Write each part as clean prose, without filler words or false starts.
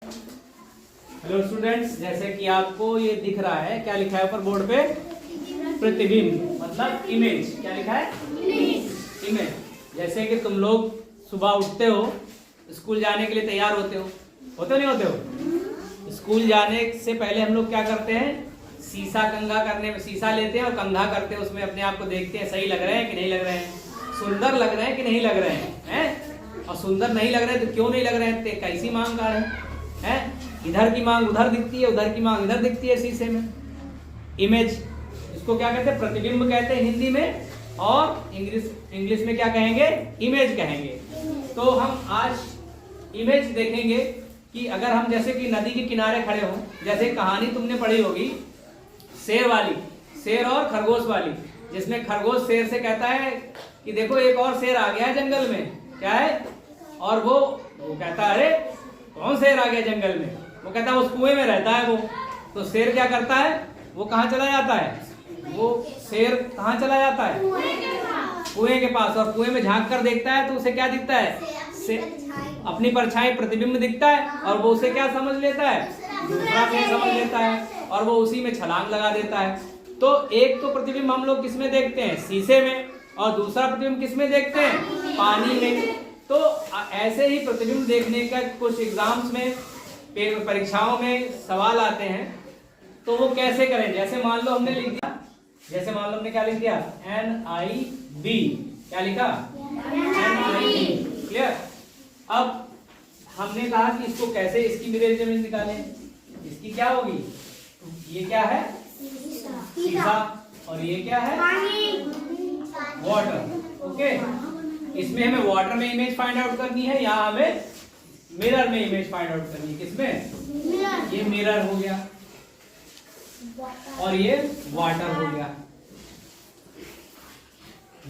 Hello students, जैसे कि आपको ये दिख रहा है, क्या लिखा है ऊपर बोर्ड पे? प्रतिबिंब मतलब इमेज। क्या लिखा है? इमेज। जैसे कि तुम लोग सुबह उठते हो, स्कूल जाने के लिए तैयार होते हो नहीं होते हो? स्कूल जाने से पहले हम लोग क्या करते हैं? शीशा कंघा करने में शीशा लेते हैं और कंघा करते हैं, उसमें अपने आप को देखते हैं, सही लग रहे हैं कि नहीं लग रहे हैं, सुंदर लग रहे हैं कि नहीं लग रहे हैं? और सुंदर नहीं लग रहे हैं तो क्यों नहीं लग रहे हैं? कैसी मांग का है? इधर की मांग उधर दिखती है, उधर की मांग इधर दिखती है शीशे में। इमेज, इसको क्या कहते हैं? प्रतिबिंब कहते हैं हिंदी में, और इंग्लिश में क्या कहेंगे? इमेज कहेंगे। तो हम आज इमेज देखेंगे कि अगर हम जैसे कि नदी के किनारे खड़े हों, जैसे कहानी तुमने पढ़ी होगी शेर वाली, शेर और खरगोश वाली, जिसमें खरगोश शेर से कहता है कि देखो एक और शेर आ गया है जंगल में। क्या है? और वो कहता है अरे कौन शेर आ गया जंगल में? वो कहता है उस कुएं में रहता है वो। तो शेर क्या करता है? वो कहाँ चला जाता है? वो शेर कहाँ चला जाता है? कुएं के पास। और कुएं में झांक कर देखता है तो उसे क्या दिखता है? अपनी परछाई, प्रतिबिंब दिखता है, और वो उसे क्या समझ लेता है? दूसरा शेर समझ लेता है, और वो उसी में छलांग लगा देता है। तो एक तो प्रतिबिंब हम लोग किसमें देखते हैं? शीशे में। और दूसरा प्रतिबिंब किसमें देखते हैं? पानी में। तो ऐसे ही प्रतिबिंब देखने का कुछ एग्जाम्स में, परीक्षाओं में सवाल आते हैं। तो वो कैसे करें? जैसे मान लो हमने लिख दिया, जैसे मान लो हमने क्या लिख दिया? NIB। क्या लिखा? NIB। क्लियर? अब हमने कहा कि इसको कैसे, इसकी मिरर इमेज निकालें। इसकी क्या होगी? ये क्या है? शीशा। और ये क्या है? वाटर। ओके, इसमें हमें वाटर में इमेज फाइंड आउट करनी है, या हमें मिरर में इमेज फाइंड आउट करनी है? किसमें? ये मिरर हो गया और ये वाटर हो गया।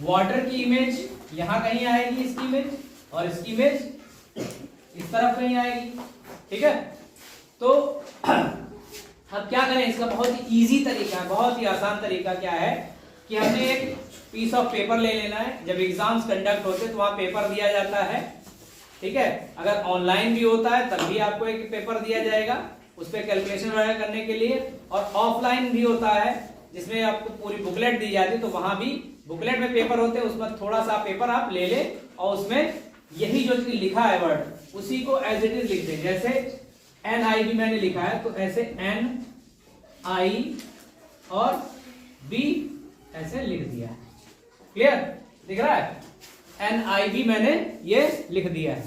वाटर की इमेज यहां कहीं आएगी, इसकी इमेज, और इसकी इमेज इस तरफ कहीं आएगी। ठीक है? तो अब क्या करें? इसका बहुत ही इजी तरीका है, बहुत ही आसान तरीका क्या है कि हमने एक पीस ऑफ पेपर ले लेना है। जब एग्जाम्स कंडक्ट होते तो वहां पेपर दिया जाता है। ठीक है? अगर ऑनलाइन भी होता है तब भी आपको एक पेपर दिया जाएगा, उस पर कैलकुलेशन वगैरह करने के लिए। और ऑफलाइन भी होता है जिसमें आपको पूरी बुकलेट दी जाती है, तो वहां भी बुकलेट में पेपर होते हैं, उसमें थोड़ा सा पेपर आप ले ले और उसमें यही जो लिखा है वर्ड उसी को एज इट इज लिख दें। जैसे NIB मैंने लिखा है तो ऐसे NI और B ऐसे लिख दिया है। क्लियर? दिख रहा है? NIB मैंने ये लिख दिया है,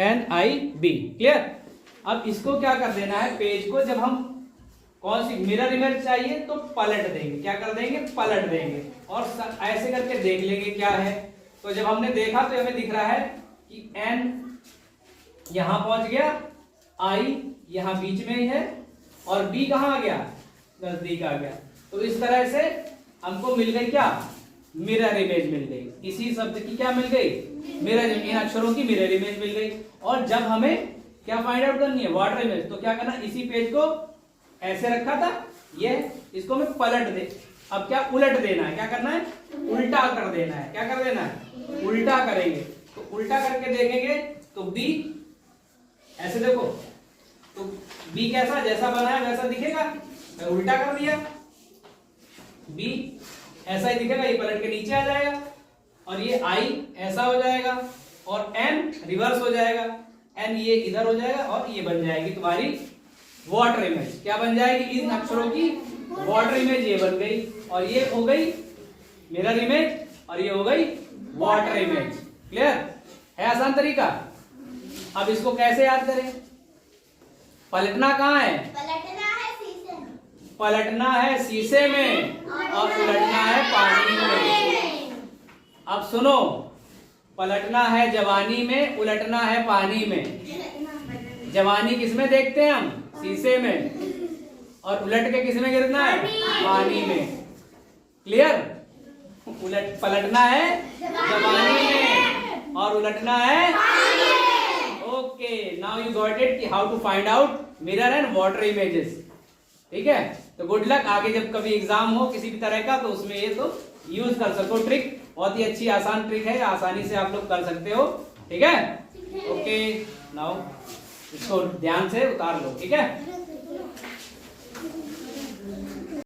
NIB। क्लियर? अब इसको क्या कर देना है? पेज को जब हम कौन सी मिरर इमेज चाहिए तो पलट देंगे। क्या कर देंगे? पलट देंगे, और ऐसे करके देख लेंगे क्या है। तो जब हमने देखा तो हमें दिख रहा है कि N यहां पहुंच गया, I यहां बीच में ही है, और B कहां आ गया? नजदीक आ गया। तो इस तरह से हमको मिल गई क्या? मिरर इमेज मिल गई। इसी शब्द की क्या मिल गई? मिरर, इन अक्षरों की मिरर इमेज मिल गई। और जब हमें क्या फाइंड आउट करनी है? Water image. तो क्या करना? इसी पेज को ऐसे रखा था, ये इसको हमें पलट दे। अब क्या? उलट देना है। क्या करना है? उल्टा कर देना है। क्या कर देना है? उल्टा करेंगे। तो उल्टा करके देखेंगे तो B ऐसे देखो, तो B कैसा, जैसा बना है वैसा दिखेगा। मैं उल्टा कर दिया, B ऐसा ही दिखेगा, ये पलट के नीचे आ जाएगा, और ये I ऐसा हो जाएगा, और N रिवर्स हो जाएगा। N ये इधर हो जाएगा, और ये बन जाएगी तुम्हारी वाटर इमेज। क्या बन जाएगी? इन अक्षरों की वाटर इमेज ये बन गई, और ये हो गई मिरर इमेज, और ये हो गई वाटर इमेज। क्लियर है? आसान तरीका। अब इसको कैसे याद करें? पलटना कहाँ है? पलटना है शीशे में, और उलटना है पानी में। अब सुनो, पलटना है जवानी में, उलटना है पानी में। जवानी किसमें देखते हैं हम? शीशे में। और उलट के किसमें गिरना है? पानी में। क्लियर? पलटना है जवानी में और उलटना है। Okay, now you got it कि how to find out mirror and water images. ठीक है? तो गुड लक। आगे जब कभी एग्जाम हो किसी भी तरह का तो उसमें ये तो यूज कर सको ट्रिक। बहुत ही अच्छी आसान ट्रिक है, आसानी से आप लोग कर सकते हो। ठीक है? ओके, नाउ इसको ध्यान से उतार लो, ठीक है।